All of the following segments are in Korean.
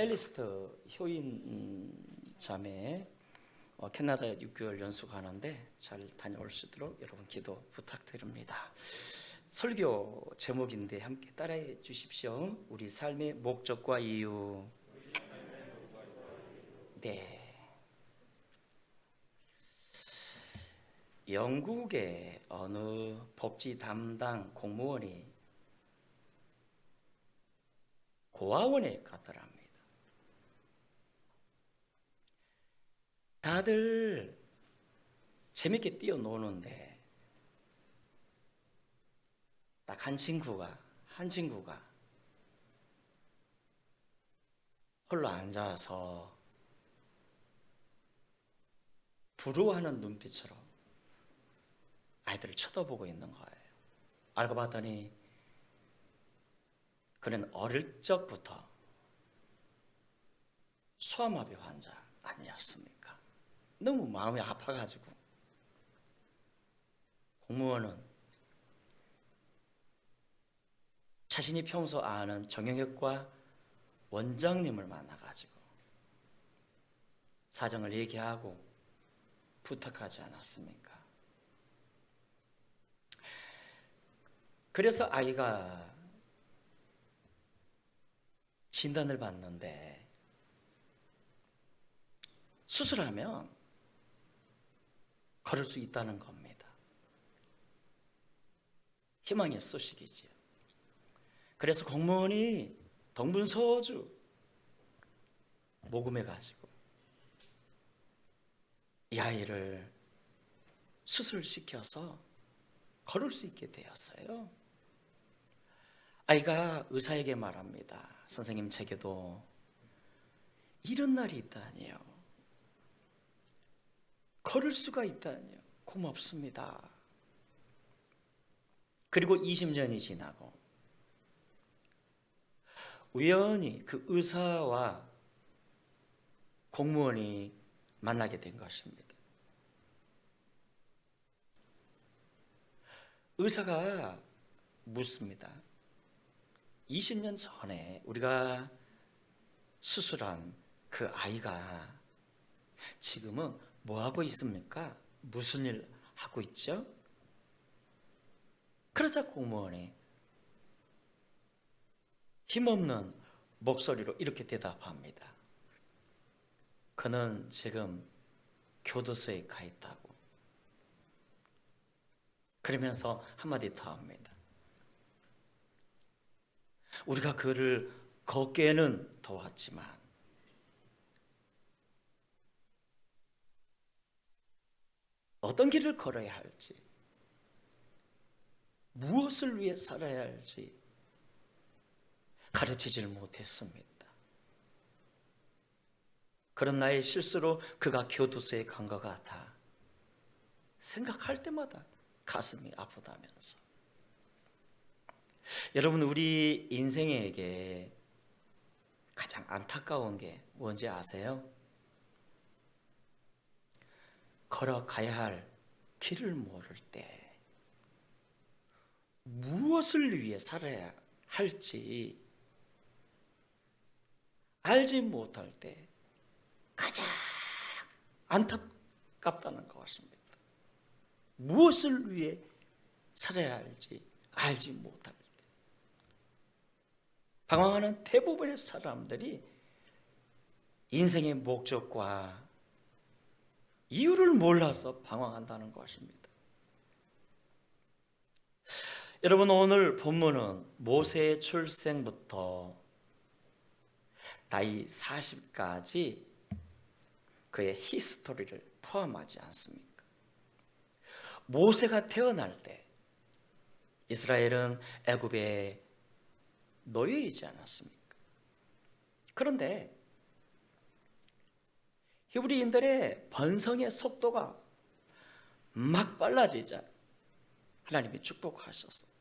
첼리스트 효인 자매 캐나다에 6개월 연수 가는데 잘 다녀올 수 있도록 여러분 기도 부탁드립니다. 설교 제목인데 함께 따라해 주십시오. 우리 삶의 목적과 이유. 네. 영국의 어느 복지 담당 공무원이 고아원에 갔더랍니다. 다들 재밌게 뛰어노는데 딱 한 친구가 홀로 앉아서 부러워하는 눈빛으로 아이들을 쳐다보고 있는 거예요. 알고 봤더니 그는 어릴 적부터 소아마비 환자 아니었습니까? 너무 마음이 아파가지고 공무원은 자신이 평소 아는 정형외과 원장님을 만나가지고 사정을 얘기하고 부탁하지 않았습니까? 그래서 아이가 진단을 받는데 수술하면 걸을 수 있다는 겁니다. 희망의 소식이지요. 그래서 공무원이 동분서주 모금해가지고 이 아이를 수술시켜서 걸을 수 있게 되었어요. 아이가 의사에게 말합니다. 선생님, 제게도 이런 날이 있다니요. 걸을 수가 있다니요. 고맙습니다. 그리고 20년이 지나고 우연히 그 의사와 공무원이 만나게 된 것입니다. 의사가 묻습니다. 20년 전에 우리가 수술한 그 아이가 지금은 뭐 하고 있습니까? 무슨 일 하고 있죠? 그러자 공무원이 힘없는 목소리로 이렇게 대답합니다. 그는 지금 교도소에 가 있다고. 그러면서 한마디 더 합니다. 우리가 그를 걷게는 도왔지만 어떤 길을 걸어야 할지, 무엇을 위해 살아야 할지 가르치지를 못했습니다. 그런 나의 실수로 그가 교도소에 간 것 같아 생각할 때마다 가슴이 아프다면서. 여러분, 우리 인생에게 가장 안타까운 게 뭔지 아세요? 걸어가야 할 길을 모를 때, 무엇을 위해 살아야 할지 알지 못할 때 가장 안타깝다는 것 같습니다. 무엇을 위해 살아야 할지 알지 못할 때 방황하는 대부분의 사람들이 인생의 목적과 이유를 몰라서 방황한다는 것입니다. 여러분, 오늘 본문은 모세의 출생부터 나이 40까지 그의 히스토리를 포함하지 않습니까? 모세가 태어날 때 이스라엘은 애굽의 노예이지 않았습니까? 그런데 히브리인들의 번성의 속도가 막 빨라지자 하나님이 축복하셨어요.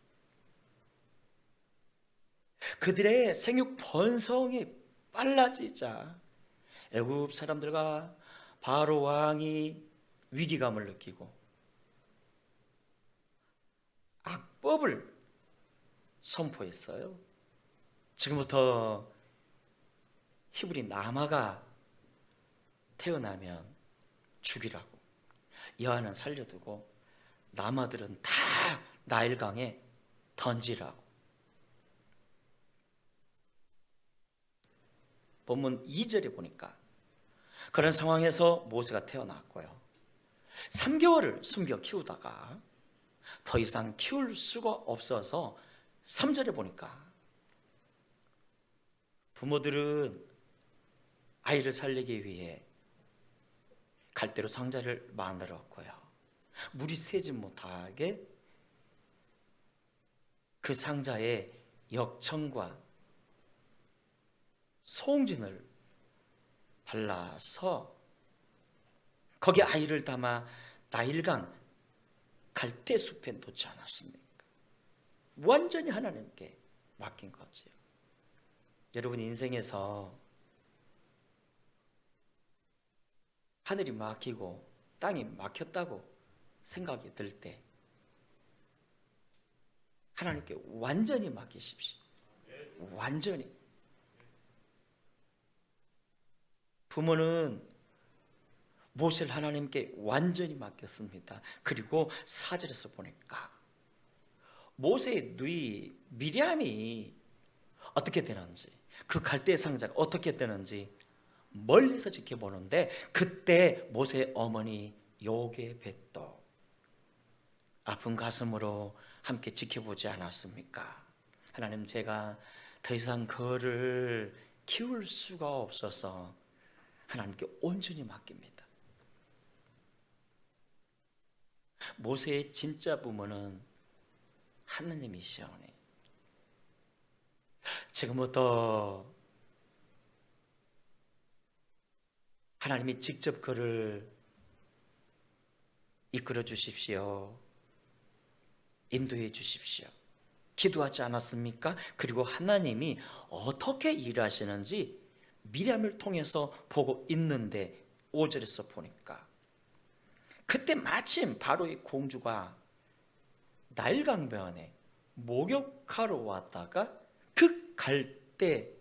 그들의 생육 번성이 빨라지자 애굽 사람들과 바로 왕이 위기감을 느끼고 악법을 선포했어요. 지금부터 히브리 나마가 태어나면 죽이라고, 여아는 살려두고 나마들은 다 나일강에 던지라고. 본문 2절에 보니까 그런 상황에서 모세가 태어났고요, 3개월을 숨겨 키우다가 더 이상 키울 수가 없어서 3절에 보니까 부모들은 아이를 살리기 위해 갈대로 상자를 만들었고요, 물이 새지 못하게 그 상자에 역청과 송진을 발라서 거기 아이를 담아 나일강 갈대숲에 놓지 않았습니까? 완전히 하나님께 맡긴 거지요. 여러분, 인생에서 하늘이 막히고 땅이 막혔다고 생각이 들 때 하나님께 완전히 맡기십시오. 완전히. 부모는 모세를 하나님께 완전히 맡겼습니다. 그리고 4절에서 보니까 모세의 누이 미리암이 어떻게 되는지, 그 갈대 상자가 어떻게 되는지 멀리서 지켜보는데, 그때 모세의 어머니 요게벳도 아픈 가슴으로 함께 지켜보지 않았습니까? 하나님, 제가 더 이상 그를 키울 수가 없어서 하나님께 온전히 맡깁니다. 모세의 진짜 부모는 하나님이시오니 지금부터 하나님이 직접 그를 이끌어 주십시오. 인도해 주십시오. 기도하지 않았습니까? 그리고 하나님이 어떻게 일하시는지 미리암을 통해서 보고 있는데 5절에서 보니까 그때 마침 바로 이 공주가 나일강변에 목욕하러 왔다가 그 갈대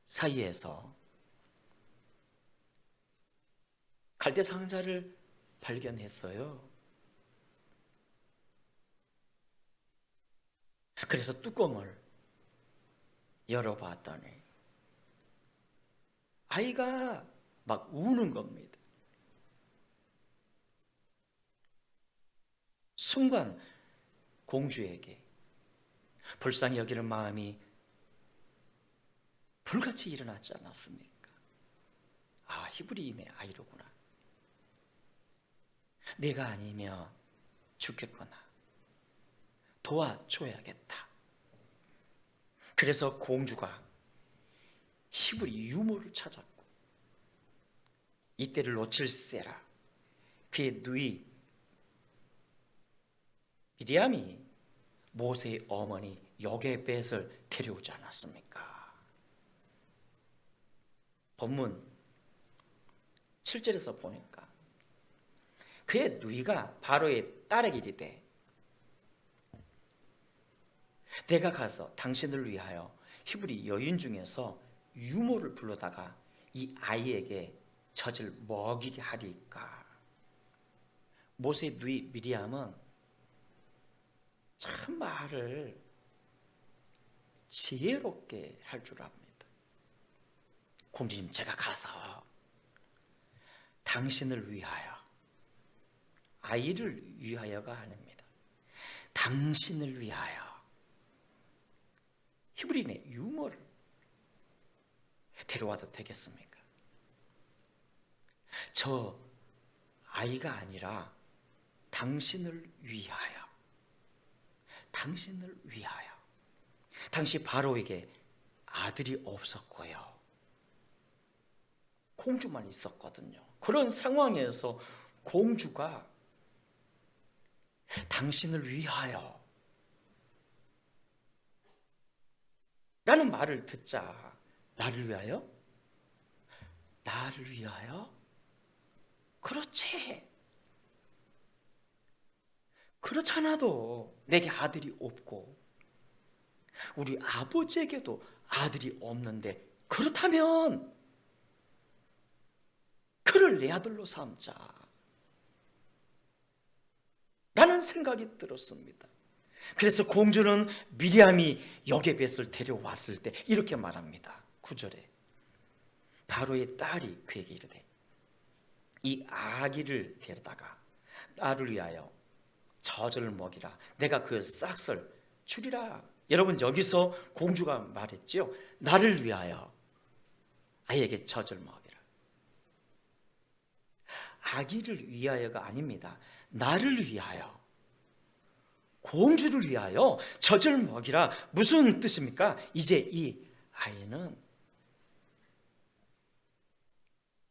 사이에서 갈대 상자를 발견했어요. 그래서 뚜껑을 열어봤더니 아이가 막 우는 겁니다. 순간 공주에게 불쌍히 여기는 마음이 불같이 일어나지 않았습니까? 아, 히브리인의 아이로구나. 내가 아니면 죽겠구나. 도와줘야겠다. 그래서 공주가 히브리 유모를 찾았고, 이때를 놓칠세라 그의 누이 미리암이 모세의 어머니 요게벳을 데려오지 않았습니까? 본문 7절에서 보니까 그의 누이가 바로의 딸에게 이르되 내가 가서 당신을 위하여 히브리 여인 중에서 유모를 불러다가 이 아이에게 젖을 먹이게 하리까. 모세의 누이 미리암은 참 말을 지혜롭게 할 줄 압니다. 공주님, 제가 가서 당신을 위하여, 아이를 위하여가 아닙니다. 당신을 위하여 히브리인의 유모를 데려와도 되겠습니까? 저 아이가 아니라 당신을 위하여, 당신을 위하여. 당시 바로에게 아들이 없었고요, 공주만 있었거든요. 그런 상황에서 공주가 당신을 위하여 라는 말을 듣자, 나를 위하여? 나를 위하여? 그렇지. 그렇잖아도 내게 아들이 없고 우리 아버지에게도 아들이 없는데 그렇다면 그를 내 아들로 삼자 라는 생각이 들었습니다. 그래서 공주는 미리암이 요게벳을 데려왔을 때 이렇게 말합니다. 9절에 바로의 딸이 그에게 이르되 이 아기를 데려다가 나를 위하여 젖을 먹이라. 내가 그 싹을 주리라. 여러분, 여기서 공주가 말했지요. 나를 위하여 아이에게 젖을 먹이라. 아기를 위하여가 아닙니다. 나를 위하여, 공주를 위하여 젖을 먹이라. 무슨 뜻입니까? 이제 이 아이는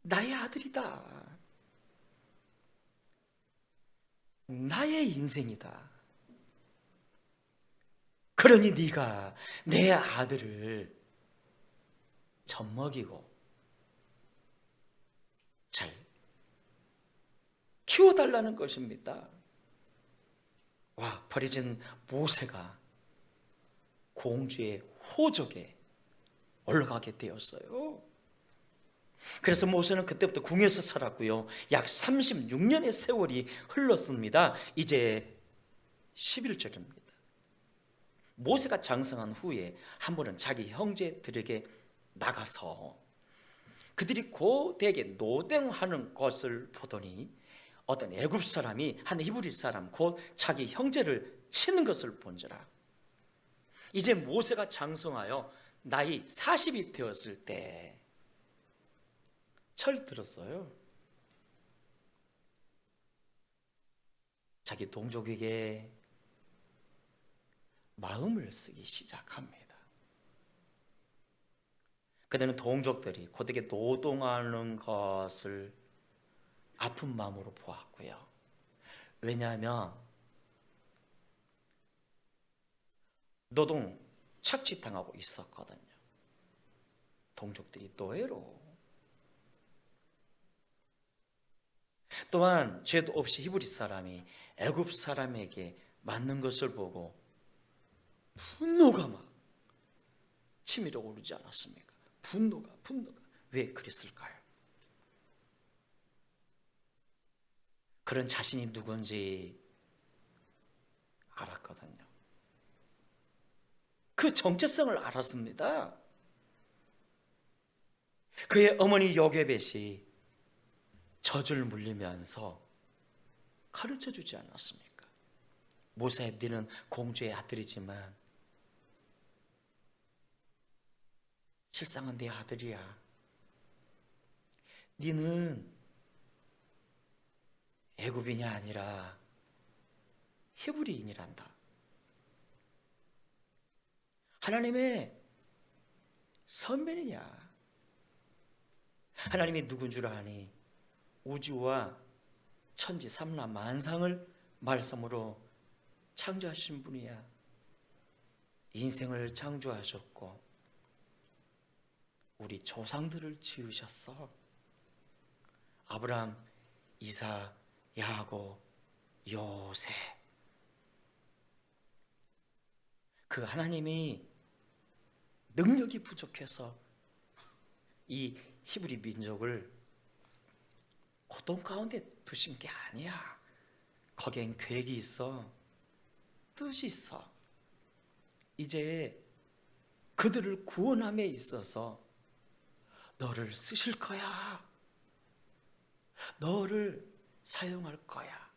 나의 아들이다. 나의 인생이다. 그러니 네가 내 아들을 젖먹이고 잘 키워달라는 것입니다. 와, 버려진 모세가 공주의 호적에 올라가게 되었어요. 그래서 모세는 그때부터 궁에서 살았고요. 약 36년의 세월이 흘렀습니다. 이제 11절입니다. 모세가 장성한 후에 한 번은 자기 형제들에게 나가서 그들이 고되게 노동하는 것을 보더니 어떤 애굽 사람이 한 히브리 사람 곧 자기 형제를 치는 것을 본지라. 이제 모세가 장성하여 나이 40이 되었을 때 철 들었어요. 자기 동족에게 마음을 쓰기 시작합니다. 그때는 동족들이 고되게 노동하는 것을 아픈 마음으로 보았고요. 왜냐하면 노동 착취당하고 있었거든요. 동족들이 노예로. 또한 죄도 없이 히브리 사람이 애굽 사람에게 맞는 것을 보고 분노가 막 치밀어 오르지 않았습니까? 분노가 왜 그랬을까요? 그런 자신이 누군지 알았거든요. 그 정체성을 알았습니다. 그의 어머니 요게벳이 젖을 물리면서 가르쳐 주지 않았습니까? 모세, 너는 공주의 아들이지만 실상은 네 아들이야. 너는 애굽인이 아니라 히브리인이란다. 하나님의 선배이냐? 하나님이 누군 줄 아니? 우주와 천지 삼라 만상을 말씀으로 창조하신 분이야. 인생을 창조하셨고 우리 조상들을 지으셨어. 아브라함, 이삭, 야곱, 요셉. 그 하나님이 능력이 부족해서 이 히브리 민족을 고통 가운데 두신 게 아니야. 거기엔 계획이 있어. 뜻이 있어. 이제 그들을 구원함에 있어서 너를 쓰실 거야. 너를 사용할 거야.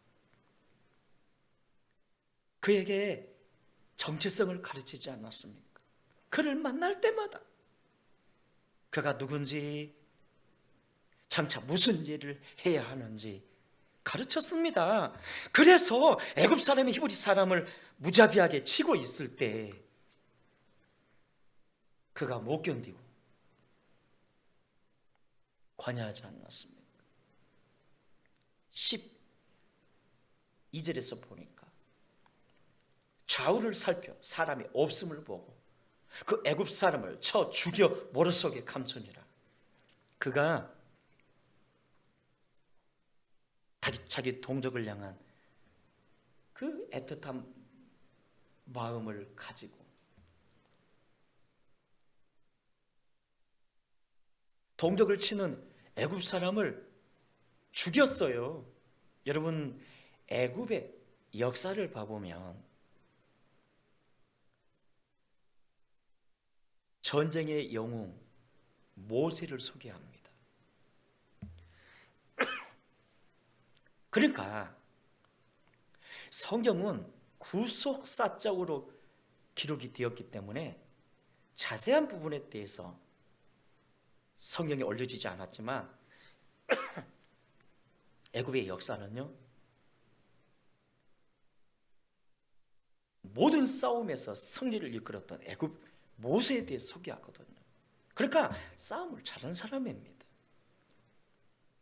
그에게 정체성을 가르치지 않았습니까? 그를 만날 때마다 그가 누군지, 장차 무슨 일을 해야 하는지 가르쳤습니다. 그래서 애굽 사람이 히브리 사람을 무자비하게 치고 있을 때 그가 못 견디고 관여하지 않았습니까? 12절에서 보니까 좌우를 살펴 사람이 없음을 보고 그 애굽 사람을 쳐 죽여 모래 속에 감추니라. 그가 자기 동족을 향한 그 애틋한 마음을 가지고 동족을 치는 애굽 사람을 죽였어요. 여러분, 애굽의 역사를 봐보면 전쟁의 영웅 모세를 소개합니다. 그러니까 성경은 구속사적으로 기록이 되었기 때문에 자세한 부분에 대해서 성경에 올려지지 않았지만 애굽의 역사는요, 모든 싸움에서 승리를 이끌었던 애굽 모세에 대해 소개하거든요. 그러니까 싸움을 잘하는 사람입니다.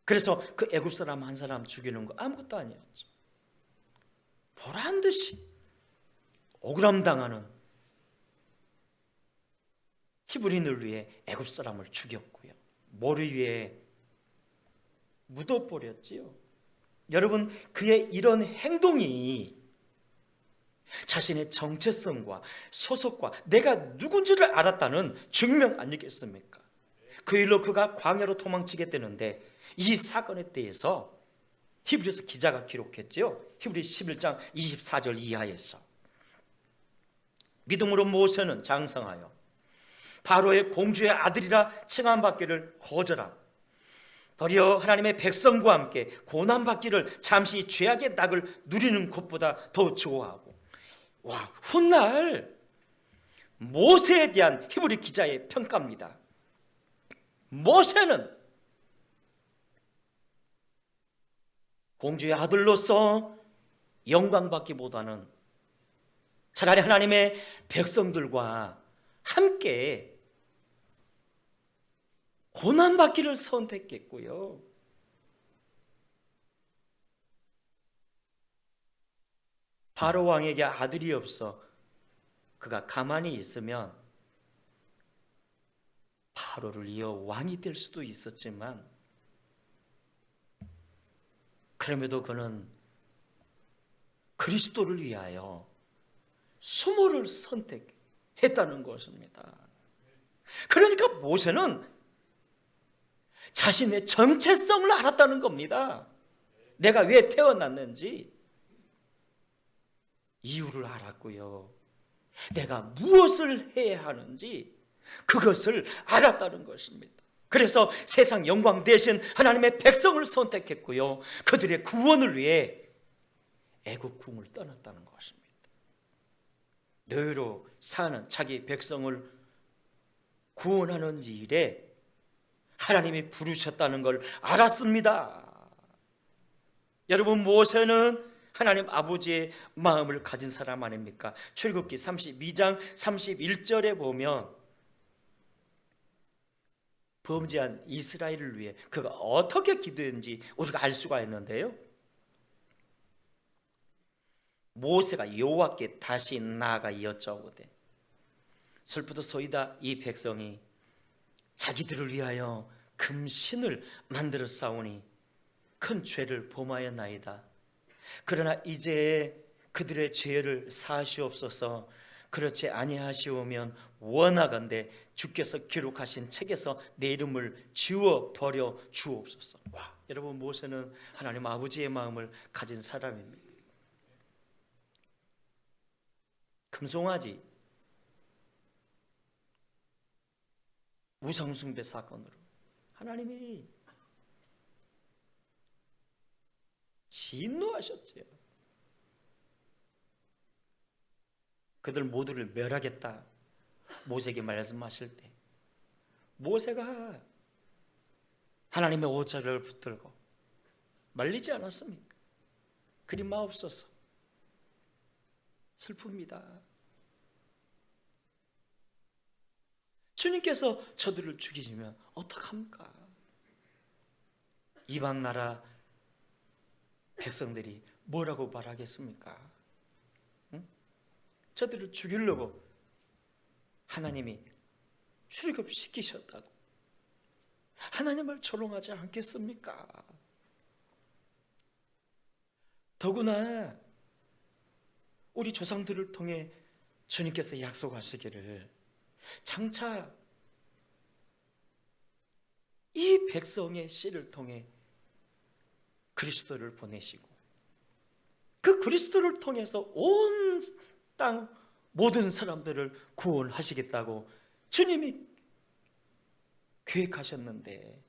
그래서 그 애굽 사람 한 사람 죽이는 거 아무것도 아니었죠. 보란 듯이 억울함당하는 히브리인을 위해 애굽 사람을 죽였고요, 머리 위에 묻어버렸지요. 여러분, 그의 이런 행동이 자신의 정체성과 소속과 내가 누군지를 알았다는 증명 아니겠습니까? 그 일로 그가 광야로 도망치게 되는데, 이 사건에 대해서 히브리서 기자가 기록했지요. 히브리 11장 24절 이하에서 믿음으로 모세는 장성하여 바로의 공주의 아들이라 칭함받기를 거절하고 도리어 하나님의 백성과 함께 고난받기를 잠시 죄악의 낙을 누리는 것보다 더 좋아하고, 와, 훗날 모세에 대한 히브리 기자의 평가입니다. 모세는 공주의 아들로서 영광받기보다는 차라리 하나님의 백성들과 함께 고난받기를 선택했고요, 바로 왕에게 아들이 없어 그가 가만히 있으면 바로를 이어 왕이 될 수도 있었지만, 그럼에도 그는 그리스도를 위하여 수모를 선택했다는 것입니다. 그러니까 모세는 자신의 정체성을 알았다는 겁니다. 내가 왜 태어났는지 이유를 알았고요, 내가 무엇을 해야 하는지 그것을 알았다는 것입니다. 그래서 세상 영광 대신 하나님의 백성을 선택했고요, 그들의 구원을 위해 애굽 궁을 떠났다는 것입니다. 너희로 사는 자기 백성을 구원하는 일에 하나님이 부르셨다는 걸 알았습니다. 여러분, 모세는 하나님 아버지의 마음을 가진 사람 아닙니까? 출애굽기 32장 31절에 보면 범죄한 이스라엘을 위해 그가 어떻게 기도했는지 우리가 알 수가 있는데요, 모세가 여호와께 다시 나아가 여짜오되 슬프도소이다, 이 백성이 자기들을 위하여 금신을 만들어 싸우니 큰 죄를 범하였나이다. 그러나 이제 그들의 죄를 사하시옵소서. 그렇지 아니하시오면 원하건대 주께서 기록하신 책에서 내 이름을 지워 버려 주옵소서. 와, 여러분, 모세는 하나님 아버지의 마음을 가진 사람입니다. 금송아지 우상숭배 사건으로 하나님이 진노하셨지요. 그들 모두를 멸하겠다 모세에게 말씀하실 때 모세가 하나님의 옷자를 붙들고 말리지 않았습니까? 그리 마옵소서. 슬픕니다. 주님께서 저들을 죽이시면 어떡합니까? 이방 나라 백성들이 뭐라고 말하겠습니까? 응? 저들을 죽이려고 하나님이 출애굽시키셨다고 하나님을 조롱하지 않겠습니까? 더구나 우리 조상들을 통해 주님께서 약속하시기를 장차 이 백성의 씨를 통해 그리스도를 보내시고 그 그리스도를 통해서 온 땅 모든 사람들을 구원하시겠다고 주님이 계획하셨는데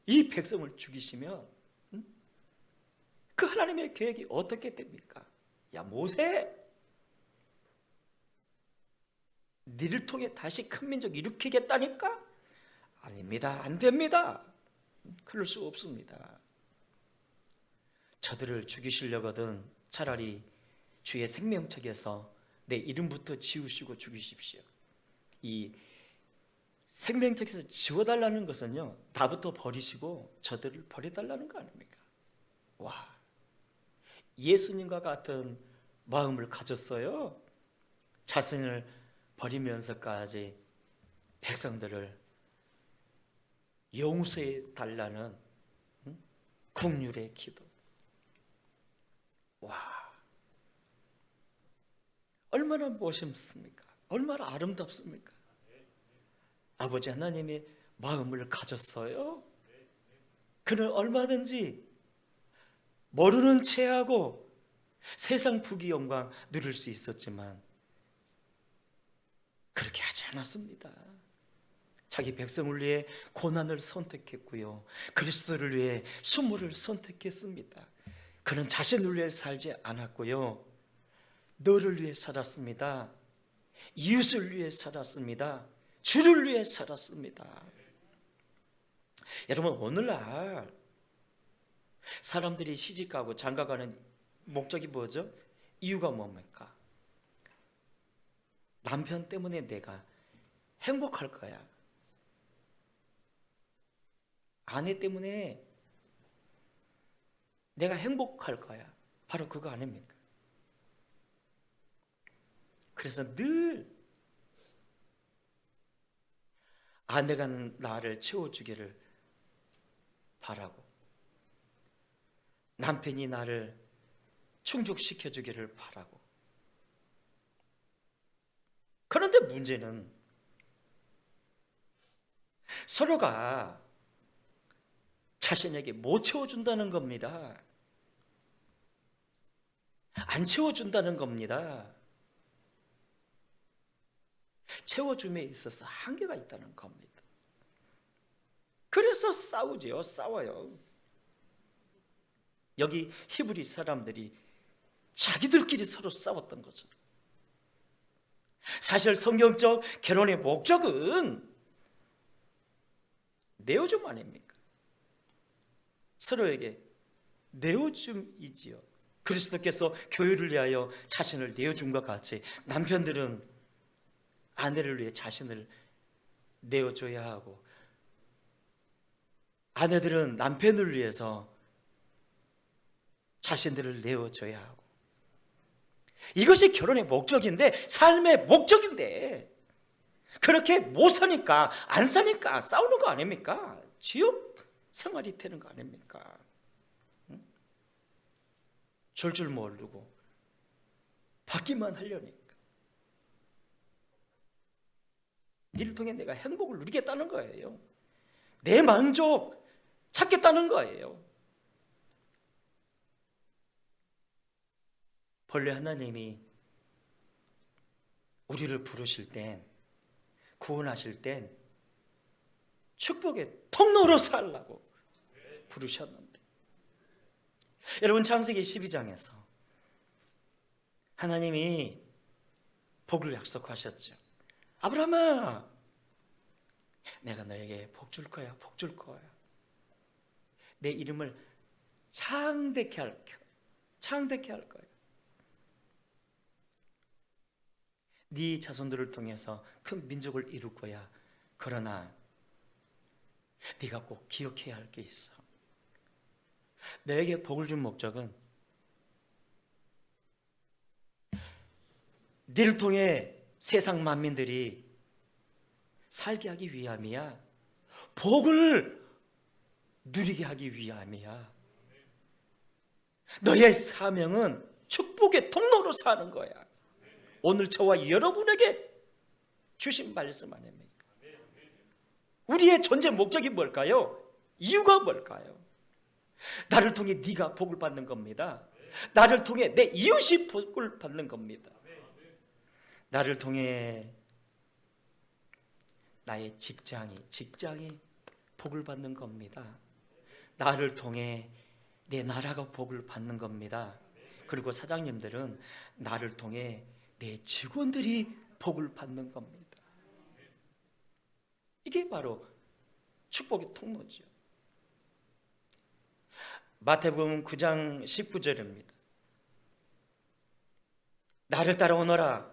이 백성을 죽이시면 그 하나님의 계획이 어떻게 됩니까? 야 모세, 니를 통해 다시 큰 민족 일으키겠다니까? 아닙니다. 안 됩니다. 그럴 수 없습니다. 저들을 죽이시려거든 차라리 주의 생명책에서 내 이름부터 지우시고 죽이십시오. 이 생명책에서 지워달라는 것은요, 나부터 버리시고 저들을 버려달라는 거 아닙니까? 와, 예수님과 같은 마음을 가졌어요. 자신을 버리면서까지 백성들을 용서해 달라는 국률의 기도. 와, 얼마나 멋있습니까? 얼마나 아름답습니까? 아버지 하나님의 마음을 가졌어요. 그는 얼마든지 모르는 체하고 세상 부귀 영광 누릴 수 있었지만 그렇게 하지 않았습니다. 자기 백성을 위해 고난을 선택했고요, 그리스도를 위해 수모를 선택했습니다. 그는 자신을 위해 살지 않았고요, 너를 위해 살았습니다. 이웃을 위해 살았습니다. 주를 위해 살았습니다. 여러분, 오늘날 사람들이 시집가고 장가가는 목적이 뭐죠? 이유가 뭡니까? 남편 때문에 내가 행복할 거야, 아내 때문에 내가 행복할 거야, 바로 그거 아닙니까? 그래서 늘 아내가 나를 채워주기를 바라고 남편이 나를 충족시켜주기를 바라고. 그런데 문제는 서로가 자신에게 못 채워준다는 겁니다. 안 채워준다는 겁니다. 채워줌에 있어서 한계가 있다는 겁니다. 그래서 싸우지요. 싸워요. 여기 히브리 사람들이 자기들끼리 서로 싸웠던 거죠. 사실 성경적 결혼의 목적은 내어줌 아닙니까? 서로에게 내어줌이지요. 그리스도께서 교회를 위하여 자신을 내어줌과 같이 남편들은 아내를 위해 자신을 내어줘야 하고, 아내들은 남편을 위해서 자신들을 내어줘야 하고, 이것이 결혼의 목적인데, 삶의 목적인데, 그렇게 못 사니까, 안 사니까 싸우는 거 아닙니까? 지옥 생활이 되는 거 아닙니까? 줄 모르고 받기만 하려니까. 이를 통해 내가 행복을 누리겠다는 거예요. 내 만족 찾겠다는 거예요. 본래 하나님이 우리를 부르실 땐, 구원하실 땐 축복의 통로로 살라고 부르셨는데, 여러분 창세기 12장에서 하나님이 복을 약속하셨죠. 아브라함아, 내가 너에게 복 줄 거야, 복 줄 거야. 내 이름을 창대케 할 거야. 네 자손들을 통해서 큰 민족을 이룰 거야. 그러나 네가 꼭 기억해야 할 게 있어. 너에게 복을 준 목적은 네를 통해 세상 만민들이 살게 하기 위함이야. 복을 누리게 하기 위함이야. 너의 사명은 축복의 통로로 사는 거야. 오늘 저와 여러분에게 주신 말씀 아닙니까? 우리의 존재 목적이 뭘까요? 이유가 뭘까요? 나를 통해 네가 복을 받는 겁니다. 나를 통해 내 이웃이 복을 받는 겁니다. 나를 통해 나의 직장이 복을 받는 겁니다. 나를 통해 내 나라가 복을 받는 겁니다. 그리고 사장님들은 나를 통해 내 직원들이 복을 받는 겁니다. 이게 바로 축복의 통로죠. 마태복음 9장 19절입니다. 나를 따라오너라.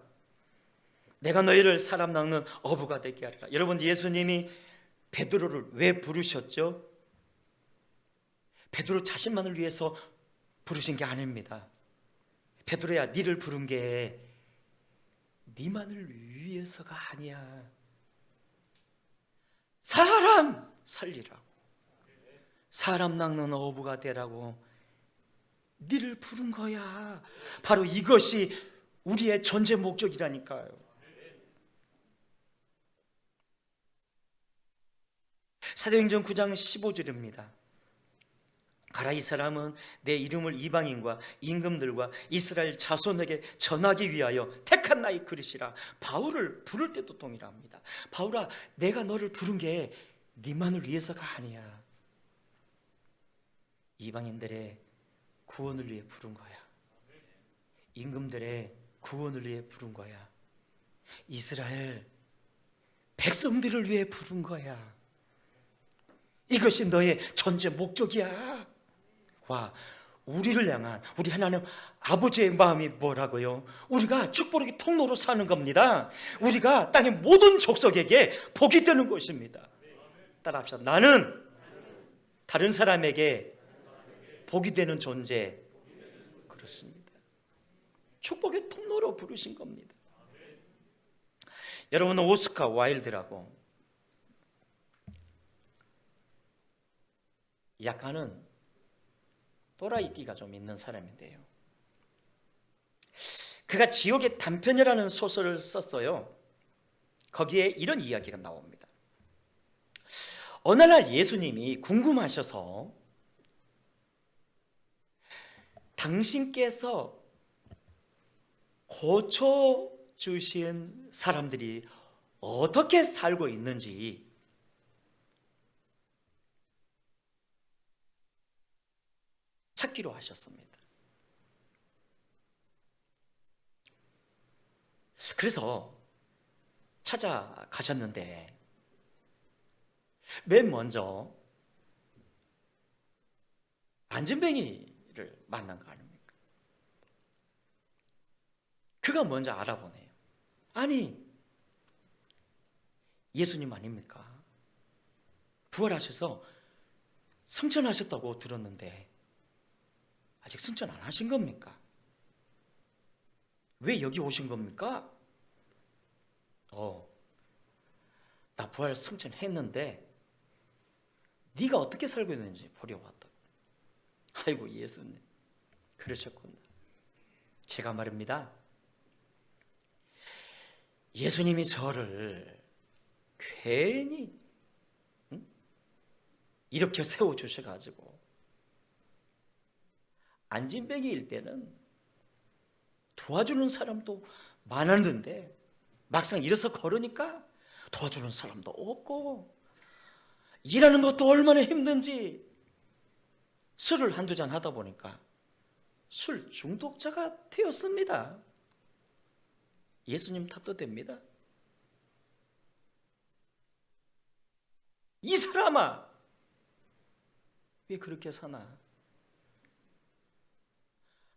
내가 너희를 사람 낚는 어부가 되게 하리라. 여러분, 예수님이 베드로를 왜 부르셨죠? 베드로 자신만을 위해서 부르신 게 아닙니다. 베드로야, 니를 부른 게 니만을 위해서가 아니야. 사람 살리라고, 사람 낚는 어부가 되라고 니를 부른 거야. 바로 이것이 우리의 존재 목적이라니까요. 사도행전 9장 15절입니다. 가라, 이 사람은 내 이름을 이방인과 임금들과 이스라엘 자손에게 전하기 위하여 택한 나의 그릇이라. 바울을 부를 때도 동일합니다. 바울아, 내가 너를 부른 게 네만을 위해서가 아니야. 이방인들의 구원을 위해 부른 거야. 임금들의 구원을 위해 부른 거야. 이스라엘 백성들을 위해 부른 거야. 이것이 너의 존재 목적이야. 와, 우리를 향한 우리 하나님 아버지의 마음이 뭐라고요? 우리가 축복의 통로로 사는 겁니다. 우리가 땅의 모든 족속에게 복이 되는 것입니다. 따라합시다. 나는 다른 사람에게 복이 되는 존재. 그렇습니다. 축복의 통로로 부르신 겁니다. 여러분은 오스카 와일드라고 약간은 또라이끼가 좀 있는 사람인데요, 그가 지옥의 단편이라는 소설을 썼어요. 거기에 이런 이야기가 나옵니다. 어느 날 예수님이 궁금하셔서 당신께서 고쳐주신 사람들이 어떻게 살고 있는지 찾기로 하셨습니다. 그래서 찾아가셨는데 맨 먼저 안진뱅이를 만난 거 아닙니까? 그가 먼저 알아보네요. 아니, 예수님 아닙니까? 부활하셔서 승천하셨다고 들었는데 아직 승천 안 하신 겁니까? 왜 여기 오신 겁니까? 나 부활 승천했는데 네가 어떻게 살고 있는지 보려 왔다. 아이고, 예수님 그러셨군요. 제가 말입니다, 예수님이 저를 괜히 이렇게 세워주셔가지고 안진뱅이일 때는 도와주는 사람도 많았는데 막상 일어서 걸으니까 도와주는 사람도 없고 일하는 것도 얼마나 힘든지 술을 한두 잔 하다 보니까 술 중독자가 되었습니다. 예수님 탓도 됩니다. 이 사람아, 왜 그렇게 사나?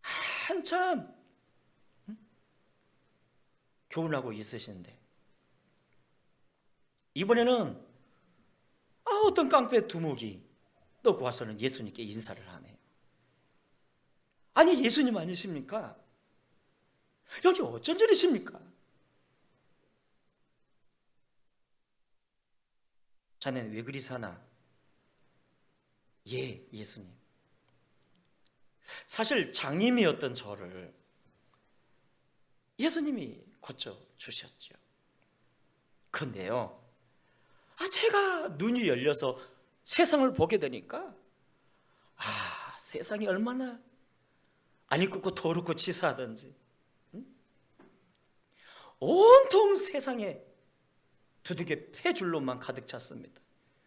한참 교훈하고 있으신데 이번에는 어떤 깡패 두목이 또 와서는 예수님께 인사를 하네요. 아니, 예수님 아니십니까? 여기 어쩐 일이십니까? 자네는 왜 그리 사나? 예, 예수님. 사실 장님이었던 저를 예수님이 고쳐주셨죠. 그런데요, 제가 눈이 열려서 세상을 보게 되니까 세상이 얼마나 아니고 더럽고 치사하던지, 온통 세상에 두들겨 패줄로만 가득 찼습니다.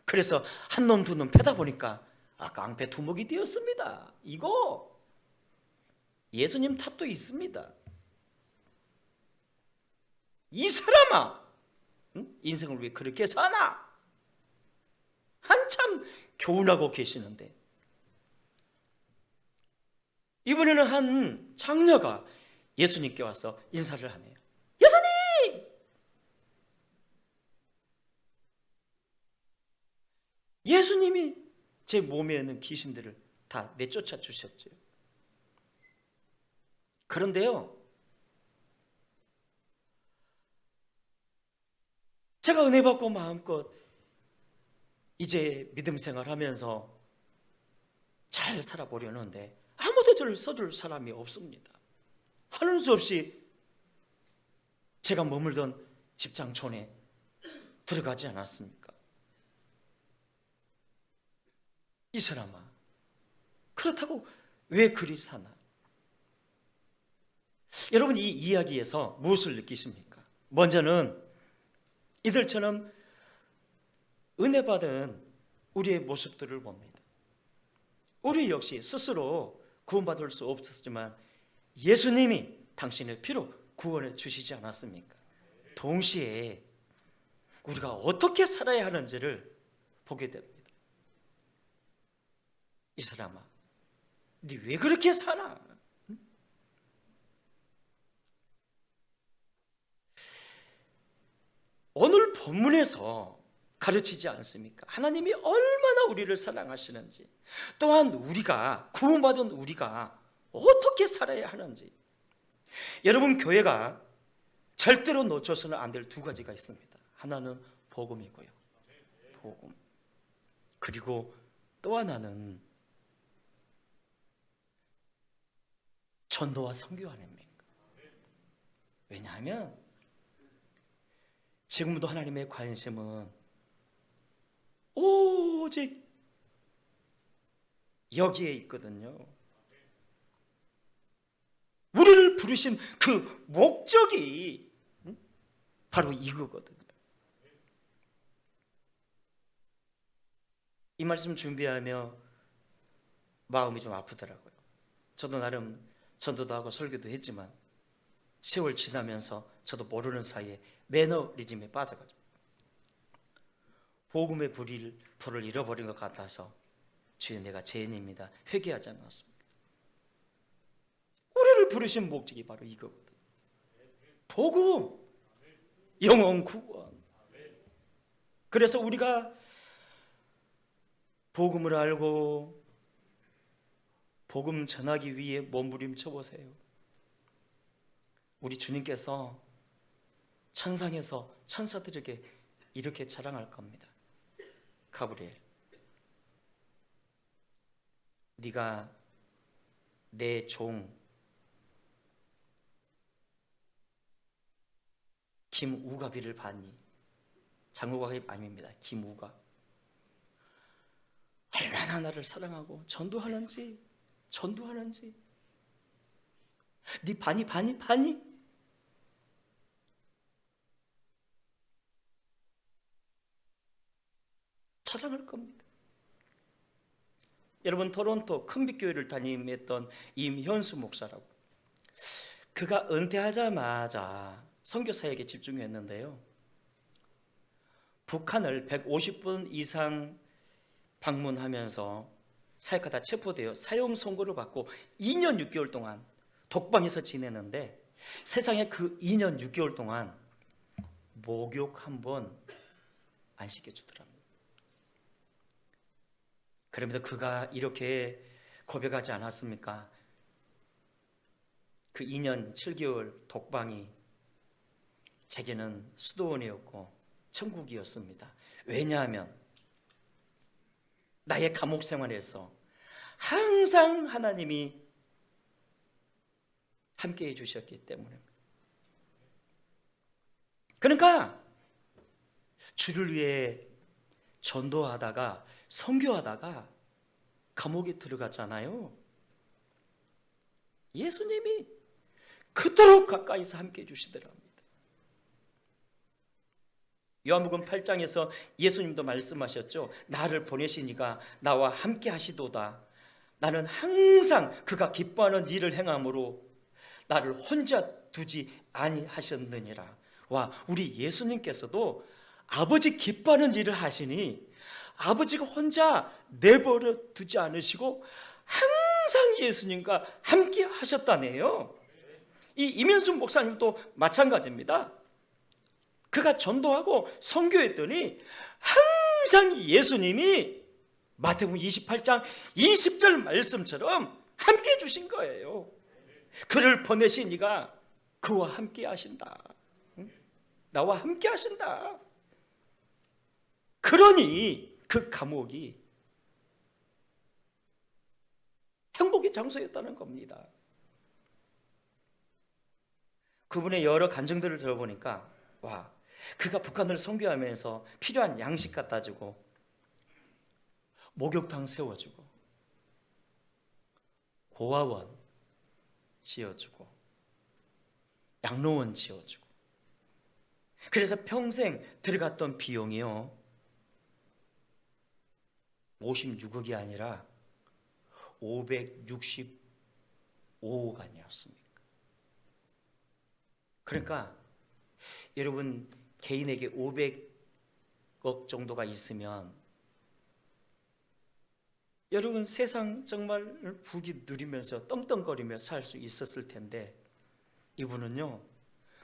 그래서 한 놈 두 놈 패다 보니까 깡패 두목이 되었습니다. 이거 예수님 탓도 있습니다. 이 사람아, 인생을 왜 그렇게 사나? 한참 교훈하고 계시는데 이번에는 한 장녀가 예수님께 와서 인사를 하네요. 예수님! 예수님이 제 몸에 있는 귀신들을 다 내쫓아 주셨죠. 그런데요, 제가 은혜 받고 마음껏 이제 믿음 생활하면서 잘 살아보려는데 아무도 저를 써줄 사람이 없습니다. 하는 수 없이 제가 머물던 집장촌에 들어가지 않았습니까? 이 사람아, 그렇다고 왜 그리 사나? 여러분, 이 이야기에서 무엇을 느끼십니까? 먼저는 이들처럼 은혜 받은 우리의 모습들을 봅니다. 우리 역시 스스로 구원받을 수 없었지만 예수님이 당신의 피로 구원해 주시지 않았습니까? 동시에 우리가 어떻게 살아야 하는지를 보게 됩니다. 이 사람아, 네 왜 그렇게 사나? 오늘 본문에서 가르치지 않습니까? 하나님이 얼마나 우리를 사랑하시는지, 또한 우리가 구원받은 우리가 어떻게 살아야 하는지. 여러분, 교회가 절대로 놓쳐서는 안 될 두 가지가 있습니다. 하나는 복음이고요, 복음. 그리고 또 하나는 전도와 선교 아닙니까? 왜냐하면 지금도 하나님의 관심은 오직 여기에 있거든요. 우리를 부르신 그 목적이 바로 이거거든요. 이 말씀 준비하며 마음이 좀 아프더라고요. 저도 나름 전도도 하고 설교도 했지만 세월 지나면서 저도 모르는 사이에 매너리즘에 빠져가지고 복음의 불을 잃어버린 것 같아서 주여, 내가 죄인입니다, 회개하지 않았습니다. 우리를 부르신 목적이 바로 이거거든요. 복음, 영혼 구원. 그래서 우리가 복음을 알고 복음 전하기 위해 몸부림쳐 보세요. 우리 주님께서 천상에서 천사들에게 이렇게 자랑할 겁니다. 가브리엘, 네가 내 종 김우가비를 봤니? 장우가비 아닙니다. 김우가. 얼마나 나를 사랑하고 전도하는지 네 봤니? 자랑할 겁니다. 여러분, 토론토 큰빛교회를 담임했던 임현수 목사라고, 그가 은퇴하자마자 선교사에게 집중했는데요, 북한을 150번 이상 방문하면서 사역하다 체포되어 사형 선고를 받고 2년 6개월 동안 독방에서 지내는데, 세상에 그 2년 6개월 동안 목욕 한 번 안 시켜주더랍니다. 그러면서 그가 이렇게 고백하지 않았습니까? 그 2년 7개월 독방이 제게는 수도원이었고 천국이었습니다. 왜냐하면 나의 감옥 생활에서 항상 하나님이 함께해 주셨기 때문에. 그러니까 주를 위해 전도하다가 선교하다가 감옥에 들어갔잖아요. 예수님이 그토록 가까이서 함께 해주시더랍니다. 요한복음 8장에서 예수님도 말씀하셨죠. 나를 보내시니가 나와 함께 하시도다. 나는 항상 그가 기뻐하는 일을 행함으로 나를 혼자 두지 아니하셨느니라. 와, 우리 예수님께서도 아버지 기뻐하는 일을 하시니 아버지가 혼자 내버려 두지 않으시고 항상 예수님과 함께 하셨다네요. 이 이면순 목사님도 마찬가지입니다. 그가 전도하고 선교했더니 항상 예수님이 마태복음 28장 20절 말씀처럼 함께 해주신 거예요. 그를 보내신 이가 그와 함께 하신다. 나와 함께 하신다. 그러니 그 감옥이 행복의 장소였다는 겁니다. 그분의 여러 간증들을 들어보니까 와, 그가 북한을 선교하면서 필요한 양식 갖다 주고 목욕탕 세워주고 고아원 지어주고 양로원 지어주고, 그래서 평생 들어갔던 비용이요 56억이 아니라 565억 아니었습니까? 그러니까 여러분 개인에게 500억 정도가 있으면 여러분 세상 정말 부귀 누리면서 떵떵거리며 살 수 있었을 텐데, 이분은요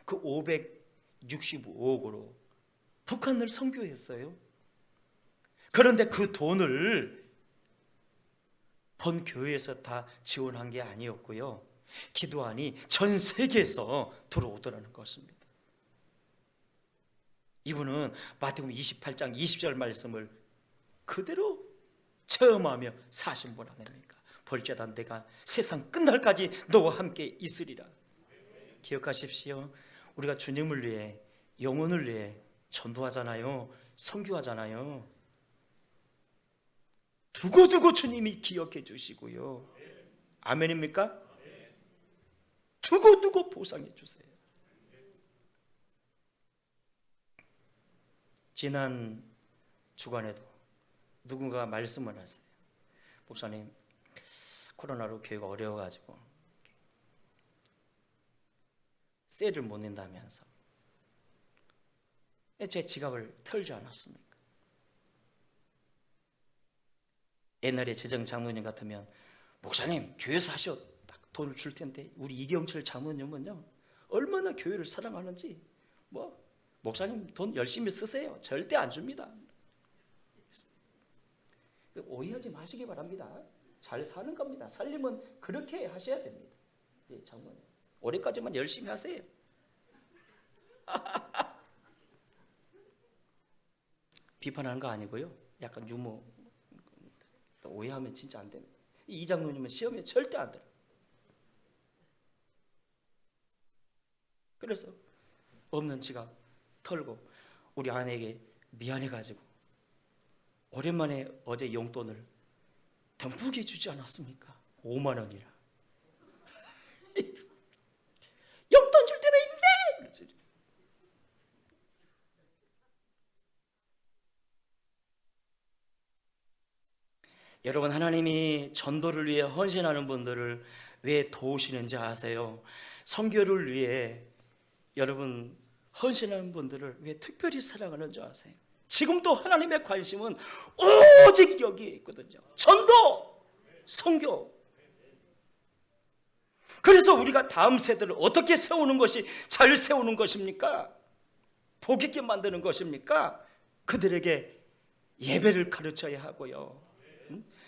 그 565억으로 북한을 선교했어요. 그런데 그 돈을 본 교회에서 다 지원한 게 아니었고요, 기도하니 전 세계에서 들어오더라는 것입니다. 이분은 마태복음 28장 20절 말씀을 그대로 체험하며 사신 분 아닙니까? 볼지어다 내가 세상 끝날까지 너와 함께 있으리라. 기억하십시오. 우리가 주님을 위해, 영혼을 위해 전도하잖아요, 선교하잖아요. 두고두고 주님이 기억해 주시고요. 아멘입니까? 두고두고 보상해 주세요. 지난 주간에도 누군가 말씀을 하세요. 목사님, 코로나로 교회가 어려워가지고 세를 못 낸다면서 제 지갑을 털지 않았습니까? 옛날에 재정 장로님 같으면 목사님 교회에서 하셔 딱 돈을 줄 텐데, 우리 이경철 장로님은요 얼마나 교회를 사랑하는지 목사님 돈 열심히 쓰세요, 절대 안 줍니다. 오해하지 마시기 바랍니다. 잘 사는 겁니다. 살림은 그렇게 하셔야 됩니다. 예, 장모님 올해까지만 열심히 하세요. 비판하는 거 아니고요, 약간 유머. 오해하면 진짜 안 됩니다. 이 장로님은 시험에 절대 안 들어요. 그래서 없는 지갑 털고 우리 아내에게 미안해가지고 오랜만에 어제 용돈을 듬뿍이 주지 않았습니까? 5만 원이라. 용돈 줄 때도 있네. 여러분, 하나님이 전도를 위해 헌신하는 분들을 왜 도우시는지 아세요? 선교를 위해 여러분 헌신하는 분들을 왜 특별히 사랑하는 줄 아세요? 지금도 하나님의 관심은 오직 여기에 있거든요. 전도, 선교. 그래서 우리가 다음 세대를 어떻게 세우는 것이 잘 세우는 것입니까? 복 있게 만드는 것입니까? 그들에게 예배를 가르쳐야 하고요,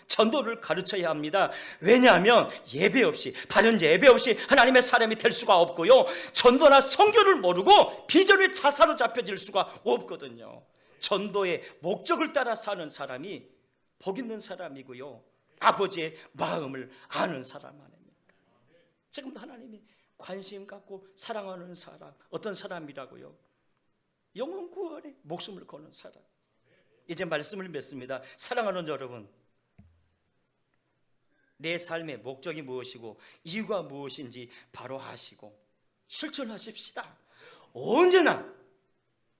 전도를 가르쳐야 합니다. 왜냐하면 예배 없이, 바른 예배 없이 하나님의 사람이 될 수가 없고요, 전도나 선교를 모르고 비전에 사로잡혀질 수가 없거든요. 전도의 목적을 따라 사는 사람이 복 있는 사람이고요, 아버지의 마음을 아는 사람 아닙니까? 지금도 하나님이 관심 갖고 사랑하는 사람, 어떤 사람이라고요? 영혼 구원에 목숨을 거는 사람. 이제 말씀을 맺습니다. 사랑하는 여러분, 내 삶의 목적이 무엇이고 이유가 무엇인지 바로 아시고 실천하십시다. 언제나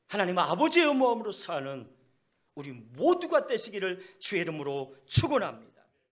하나님 아버지의 마음으로 사는 우리 모두가 되시기를 주의 이름으로 축원합니다.